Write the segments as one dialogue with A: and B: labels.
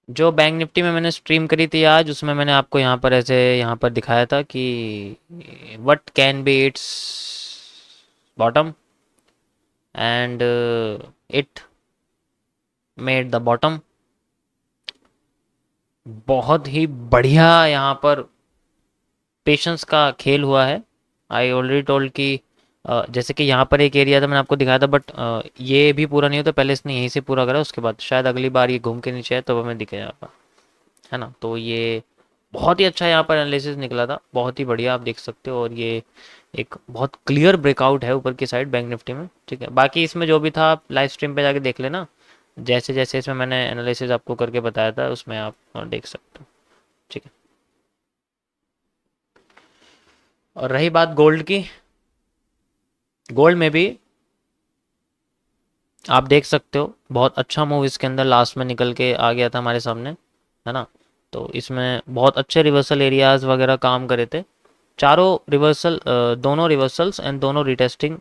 A: जो bank Nifty में मैंने स्ट्रीम करी थी आज, उसमें मैंने आपको यहाँ पर ऐसे यहाँ पर दिखाया था कि what can be it's bottom and it made the bottom. बहुत ही बढ़िया यहाँ पर पेशेंस का खेल हुआ है। आई ऑलरेडी टोल्ड कि जैसे कि यहाँ पर एक एरिया था मैंने आपको दिखाया था, बट ये भी पूरा नहीं होता, पहले इसने यहीं से पूरा करा, उसके बाद शायद अगली बार ये घूम के नीचे आए तो हमें दिखे यहाँ पर, है ना। तो ये बहुत ही अच्छा यहाँ पर एनालिसिस निकला था, बहुत ही बढ़िया, आप देख सकते हो। और ये एक बहुत क्लियर ब्रेकआउट है ऊपर की साइड बैंक निफ्टी में, ठीक है। बाकी इसमें जो भी था आप लाइव स्ट्रीम पे जाके देख लेना, जैसे जैसे इसमें मैंने एनालिसिस आपको करके बताया था उसमें आप देख सकते हो, ठीक है। और रही बात गोल्ड की, गोल्ड में भी आप देख सकते हो बहुत अच्छा मूव इसके अंदर लास्ट में निकल के आ गया था हमारे सामने, है ना। तो इसमें बहुत अच्छे रिवर्सल एरियाज वगैरह काम करे थे, चारों रिवर्सल, दोनों रिवर्सल्स एंड दोनों रिटेस्टिंग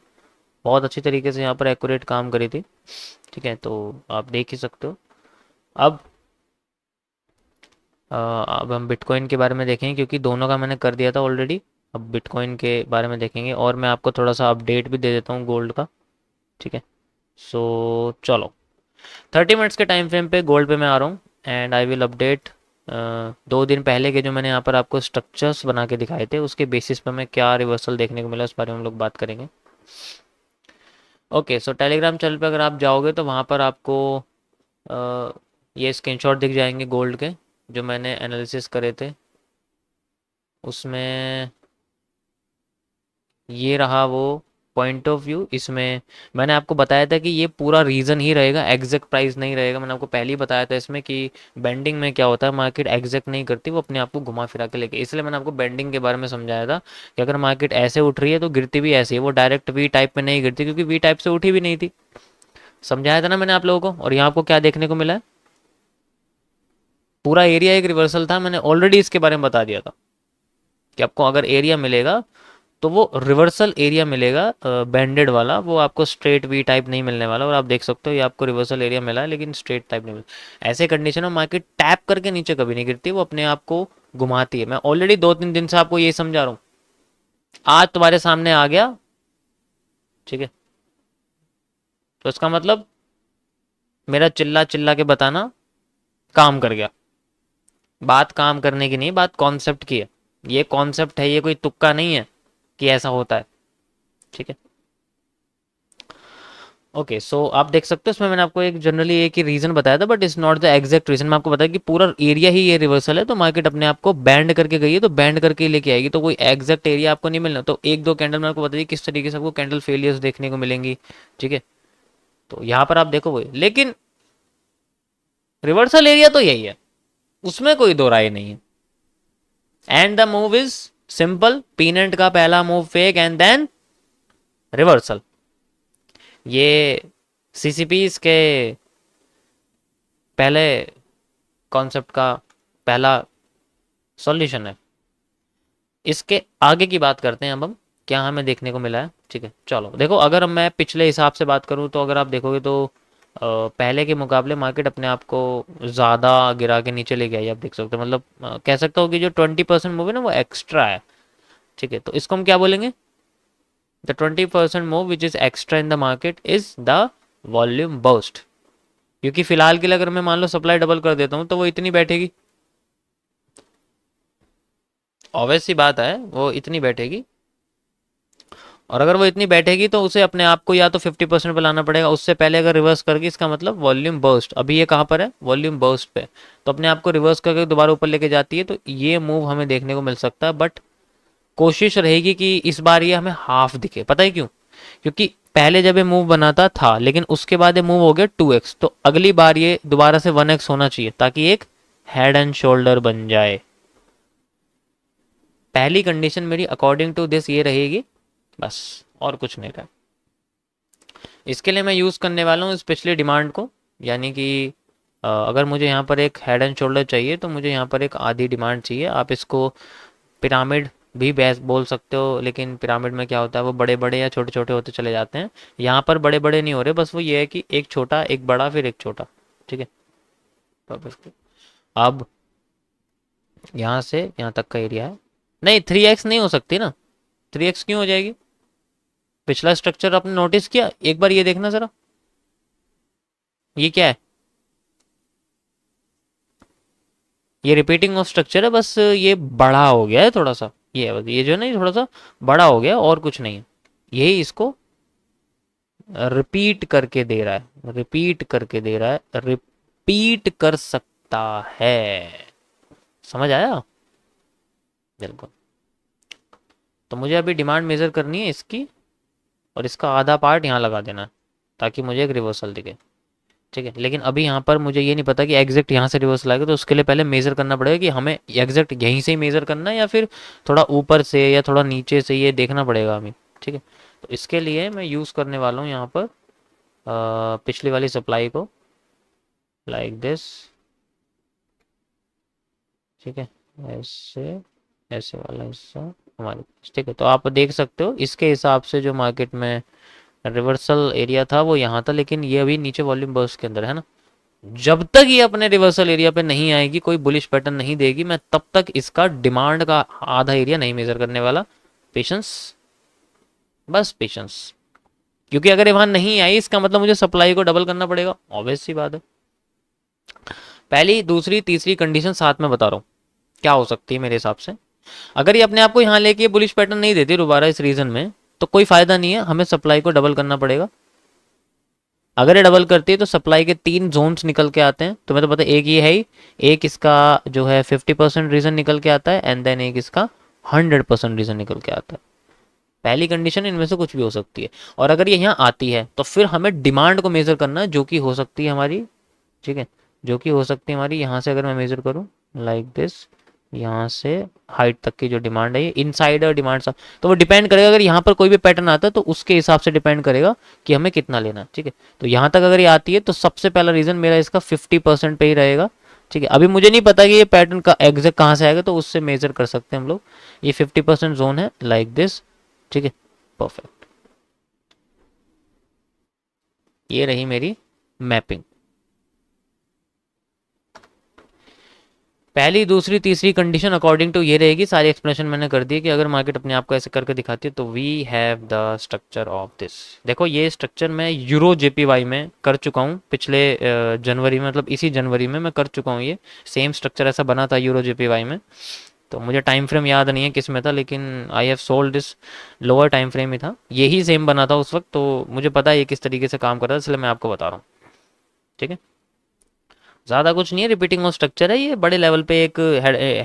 A: बहुत अच्छी तरीके से यहाँ पर एक्यूरेट काम करी थी, ठीक है। तो आप देख ही सकते हो। अब अब हम बिटकॉइन के बारे में देखेंगे, क्योंकि दोनों का मैंने कर दिया था ऑलरेडी। अब बिटकॉइन के बारे में देखेंगे और मैं आपको थोड़ा सा अपडेट भी दे देता हूँ गोल्ड का, ठीक है। सो चलो, 30 मिनट्स के टाइम फ्रेम पे गोल्ड पे मैं आ रहा हूँ एंड आई विल अपडेट 2 दिन पहले के जो मैंने यहाँ पर आपको स्ट्रक्चर्स बना के दिखाए थे, उसके बेसिस पे मैं क्या रिवर्सल देखने को मिला उस बारे में हम लोग बात करेंगे। ओके, सो टेलीग्राम चैनल पे अगर आप जाओगे तो वहाँ पर आपको अ, ये स्क्रीनशॉट दिख जाएंगे गोल्ड के, जो मैंने एनालिसिस करे थे उसमें। ये रहा वो पॉइंट ऑफ व्यू। इसमें मैंने आपको बताया था कि ये पूरा रीज़न ही रहेगा, एग्जैक्ट प्राइस नहीं रहेगा। मैंने आपको पहले ही बताया था इसमें कि बेंडिंग में क्या होता है, मार्केट एग्जैक्ट नहीं करती, वो अपने आप को घुमा फिरा के लेके, इसलिए मैंने आपको बेंडिंग के बारे में समझाया था कि अगर मार्केट ऐसे उठ रही है तो गिरती भी ऐसे ही, वो डायरेक्ट वी टाइप में नहीं गिरती, क्योंकि वी टाइप से उठी भी नहीं थी। समझाया था ना मैंने आप लोगों को। और यहाँ आपको क्या देखने को मिला है, पूरा एरिया एक रिवर्सल था, मैंने ऑलरेडी इसके बारे में बता दिया था कि आपको अगर एरिया मिलेगा तो वो रिवर्सल एरिया मिलेगा, बैंडेड वाला, वो आपको स्ट्रेट वी टाइप नहीं मिलने वाला। और आप देख सकते हो ये आपको रिवर्सल एरिया मिला है लेकिन स्ट्रेट टाइप नहीं मिला। ऐसे कंडीशन में मार्केट टैप करके नीचे कभी नहीं गिरती, वो अपने आप को घुमाती है। मैं ऑलरेडी 2-3 दिन से आपको ये समझा रहा हूँ, आज तुम्हारे सामने आ गया, ठीक है। तो इसका मतलब मेरा चिल्ला चिल्ला के बताना काम कर गया। बात काम करने की नहीं, बात कॉन्सेप्ट की है। ये कॉन्सेप्ट है, ये कोई तुक्का नहीं है कि ऐसा होता है, ठीक है। ओके, सो आप देख सकते हो इसमें मैंने आपको एक जनरली एक ही रीजन बताया था, but it's not the exact reason. मैं आपको बताया कि पूरा एरिया ही ये रिवर्सल है, तो मार्केट अपने आप को बैंड करके गई है, तो बैंड करके लेके आएगी, तो कोई एग्जैक्ट एरिया आपको नहीं मिलना। तो एक दो कैंडल मैं आपको बता दी किस तरीके से आपको कैंडल फेलियर्स देखने को मिलेंगी, ठीक है। तो यहाँ पर आप देखो वही, लेकिन रिवर्सल एरिया तो यही है, उसमें कोई दो राय नहीं है। And the move is simple, पीनेंट का पहला move fake and then reversal. ये सीसीपीस के पहले कॉन्सेप्ट का पहला सॉल्यूशन है। इसके आगे की बात करते हैं अब हम, क्या हमें देखने को मिला है, ठीक है। चलो देखो, अगर मैं पिछले हिसाब से बात करूं तो अगर आप देखोगे तो पहले के मुकाबले मार्केट अपने आप को ज़्यादा गिरा के नीचे लेके आई, आप देख सकते हो। मतलब कह सकता हूँ कि जो 20% मूव है ना वो एक्स्ट्रा है, ठीक है। तो इसको हम क्या बोलेंगे, the 20% move which is extra in the market is the volume boost. क्योंकि फिलहाल के लिए अगर मैं मान लो सप्लाई डबल कर देता हूँ तो वो इतनी बैठेगी, ऑब्वियस सी बात है वो इतनी बैठेगी। और अगर वो इतनी बैठेगी तो उसे अपने आप को या तो 50% पे लाना पड़ेगा, उससे पहले अगर रिवर्स करके, इसका मतलब वॉल्यूम बर्स्ट। अभी ये कहाँ पर है, वॉल्यूम बर्स्ट पे, तो अपने आप को रिवर्स करके दोबारा ऊपर लेके जाती है, तो ये मूव हमें देखने को मिल सकता है। बट कोशिश रहेगी कि इस बार ये हमें हाफ दिखे। पता है क्यों, क्योंकि पहले जब ये मूव बनाता था लेकिन उसके बाद ये मूव हो गया 2x, तो अगली बार ये दोबारा से 1x होना चाहिए ताकि एक हेड एंड शोल्डर बन जाए। पहली कंडीशन मेरी अकॉर्डिंग टू दिस ये रहेगी, बस और कुछ नहीं रहा। इसके लिए मैं यूज़ करने वाला हूँ स्पेशली डिमांड को, यानी कि अगर मुझे यहाँ पर एक हेड एंड शोल्डर चाहिए तो मुझे यहाँ पर एक आधी डिमांड चाहिए। आप इसको पिरामिड भी बेस बोल सकते हो, लेकिन पिरामिड में क्या होता है, वो बड़े बड़े या छोटे छोटे होते चले जाते हैं। यहाँ पर बड़े बड़े नहीं हो रहे, बस वो ये है कि एक छोटा एक बड़ा फिर एक छोटा, ठीक है। तो अब इसको अब यहाँ से यहाँ तक का एरिया है, नहीं 3x नहीं हो सकती ना, 3x क्यों हो जाएगी? पिछला स्ट्रक्चर आपने नोटिस किया? एक बार ये देखना जरा, ये क्या है? ये रिपीटिंग ऑफ स्ट्रक्चर है, बस ये बड़ा हो गया है थोड़ा सा, ये जो है ना, ये थोड़ा सा बड़ा हो गया और कुछ नहीं है। यही इसको रिपीट करके दे रहा है, रिपीट करके दे रहा है, रिपीट कर सकता है। समझ आया? बिल्कुल। तो मुझे अभी डिमांड मेजर करनी है इसकी, और इसका आधा पार्ट यहाँ लगा देना है ताकि मुझे एक रिवर्सल दिखे। ठीक है, लेकिन अभी यहाँ पर मुझे ये नहीं पता कि एग्जैक्ट यहाँ से रिवर्सल आएगा, तो उसके लिए पहले मेज़र करना पड़ेगा कि हमें एग्जैक्ट यहीं से ही मेज़र करना है या फिर थोड़ा ऊपर से या थोड़ा नीचे से, ये देखना पड़ेगा हमें। ठीक है, तो इसके लिए मैं यूज़ करने वाला हूँ यहाँ पर पिछली वाली सप्लाई को, लाइक दिस। ठीक है, ऐसे ऐसे वाला हिस्सा हमारे पास। ठीक है, तो आप देख सकते हो इसके हिसाब से जो मार्केट में रिवर्सल एरिया था वो यहाँ था, लेकिन ये अभी नीचे वॉल्यूम बर्स्ट के अंदर है ना। जब तक ये अपने रिवर्सल एरिया पे नहीं आएगी, कोई बुलिश पैटर्न नहीं देगी, मैं तब तक इसका डिमांड का आधा एरिया नहीं मेजर करने वाला। पेशेंस, बस पेशेंस। क्योंकि अगर ये वहां नहीं आई, इसका मतलब मुझे सप्लाई को डबल करना पड़ेगा, ऑब्वियस सी बात है। पहली, दूसरी, तीसरी कंडीशन साथ में बता रहा हूँ क्या हो सकती है मेरे हिसाब से। अगर ये अपने आप को यहाँ लेके बुलिश पैटर्न नहीं देती दोबारा इस रीजन में, तो कोई फायदा नहीं है, हमें सप्लाई को डबल करना पड़ेगा। अगर ये डबल करती है तो सप्लाई के 3 जोन्स निकल के आते हैं, तुम्हें तो पता है, एक ये है ही, एक इसका जो है 50% रीजन निकल के आता है, एंड देन एक इसका 100% रीजन निकल के आता है। पहली कंडीशन इनमें से कुछ भी हो सकती है, और अगर ये यहाँ आती है तो फिर हमें डिमांड को मेजर करना है, जो कि हो सकती है हमारी। ठीक है, जो कि हो सकती है हमारी यहाँ से, अगर मैं मेजर करूँ लाइक दिस, यहाँ से हाइट तक की जो डिमांड है, ये इनसाइडर डिमांड सा, तो वो डिपेंड करेगा, अगर यहाँ पर कोई भी पैटर्न आता है तो उसके हिसाब से डिपेंड करेगा कि हमें कितना लेना है। ठीक है, तो यहाँ तक अगर ये आती है तो सबसे पहला रीजन मेरा इसका 50% पे ही रहेगा। ठीक है, अभी मुझे नहीं पता कि ये पैटर्न का एग्जैक्ट कहाँ से आएगा, तो उससे मेजर कर सकते हैं हम लोग। ये 50% जोन है लाइक दिस। ठीक है, परफेक्ट। ये रही मेरी मैपिंग। पहली, दूसरी, तीसरी कंडीशन अकॉर्डिंग टू ये रहेगी, सारी एक्सप्लेनेशन मैंने कर दी कि अगर मार्केट अपने आप को ऐसे करके दिखाती है तो we have the structure of this. देखो ये स्ट्रक्चर मैं यूरो जेपीवाई में कर चुका हूँ पिछले जनवरी में, मतलब इसी जनवरी में मैं कर चुका हूँ। ये सेम स्ट्रक्चर ऐसा बना था यूरो जेपीवाई में, तो मुझे टाइम फ्रेम याद नहीं है किस में था, लेकिन I have sold this, lower time frame ही था, यही सेम बना था उस वक्त, तो मुझे पता है ये किस तरीके से काम कर रहा है, इसलिए मैं आपको बता रहा हूँ। ठीक है, ज़्यादा कुछ नहीं है, रिपीटिंग ऑफ स्ट्रक्चर है, ये बड़े लेवल पे एक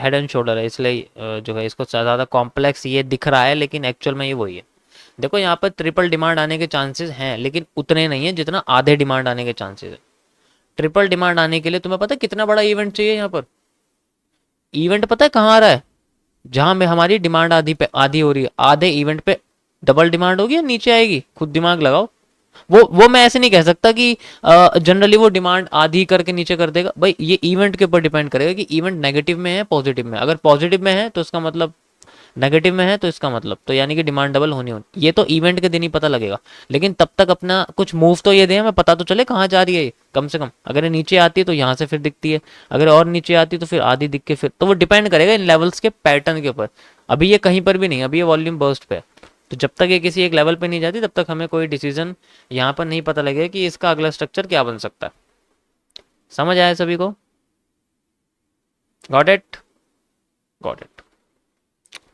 A: हेड एंड शोल्डर है, इसलिए जो है इसको ज़्यादा कॉम्प्लेक्स ये दिख रहा है, लेकिन एक्चुअल में ये वही है। देखो यहाँ पर ट्रिपल डिमांड आने के चांसेस हैं, लेकिन उतने नहीं है जितना आधे डिमांड आने के चांसेस है। ट्रिपल डिमांड आने के लिए तुम्हें पता है कितना बड़ा इवेंट चाहिए यहाँ पर? इवेंट पता है कहाँ आ रहा है? जहां में हमारी डिमांड आधी पे आधी हो रही है, आधे इवेंट पे डबल डिमांड होगी या नीचे आएगी, खुद दिमाग लगाओ। वो मैं ऐसे नहीं कह सकता कि जनरली वो डिमांड आधी करके नीचे कर देगा, भाई ये इवेंट के ऊपर डिपेंड करेगा कि इवेंट नेगेटिव में है पॉजिटिव में। अगर पॉजिटिव में है तो इसका मतलब, नेगेटिव में है तो इसका मतलब, तो यानी कि डिमांड डबल होनी होनी, ये तो इवेंट के दिन ही पता लगेगा। लेकिन तब तक अपना कुछ मूव तो ये दे, हमें पता तो चले कहाँ जा रही है ये, कम से कम। अगर ये नीचे आती है तो यहाँ से फिर दिखती है, अगर और नीचे आती है तो फिर आधी दिख के फिर, तो वो डिपेंड करेगा इन लेवल्स के पैटर्न के ऊपर। अभी ये कहीं पर भी नहीं, अभी ये वॉल्यूम बर्स्ट पे है, तो जब तक ये किसी एक लेवल पे नहीं जाती तब तक हमें कोई डिसीजन यहाँ पर नहीं पता लगेगा कि इसका अगला स्ट्रक्चर क्या बन सकता है। समझ आया सभी को? Got it? Got it.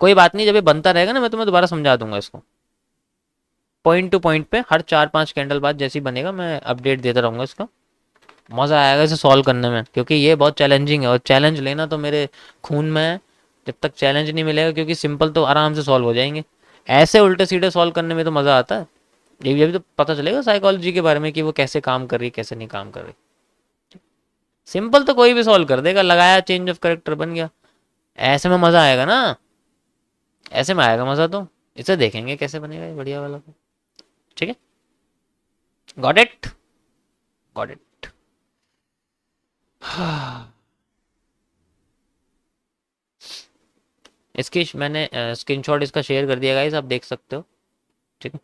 A: कोई बात नहीं, जब ये बनता रहेगा ना मैं तुम्हें दोबारा समझा दूंगा इसको, पॉइंट टू पॉइंट पे, हर 4-5 कैंडल बाद जैसे ही बनेगा मैं अपडेट देता रहूंगा इसका। मज़ा आएगा इसे सॉल्व करने में, क्योंकि ये बहुत चैलेंजिंग है, और चैलेंज लेना तो मेरे खून में है। जब तक चैलेंज नहीं मिलेगा, क्योंकि सिंपल तो आराम से सॉल्व हो जाएंगे, ऐसे उल्टे सीधे सॉल्व करने में तो मज़ा आता है। ये भी तो पता चलेगा साइकोलॉजी के बारे में कि वो कैसे काम कर रही, कैसे नहीं काम कर रही। सिंपल तो कोई भी सॉल्व कर देगा, लगाया चेंज ऑफ करेक्टर बन गया। ऐसे में मज़ा आएगा ना, ऐसे में आएगा मज़ा, तो इसे देखेंगे कैसे बनेगा ये बढ़िया वाला। ठीक है, गॉट इट? Got it. इसकी मैंने स्क्रीनशॉट इसका शेयर कर दिया गाइस, आप देख सकते हो। ठीक है।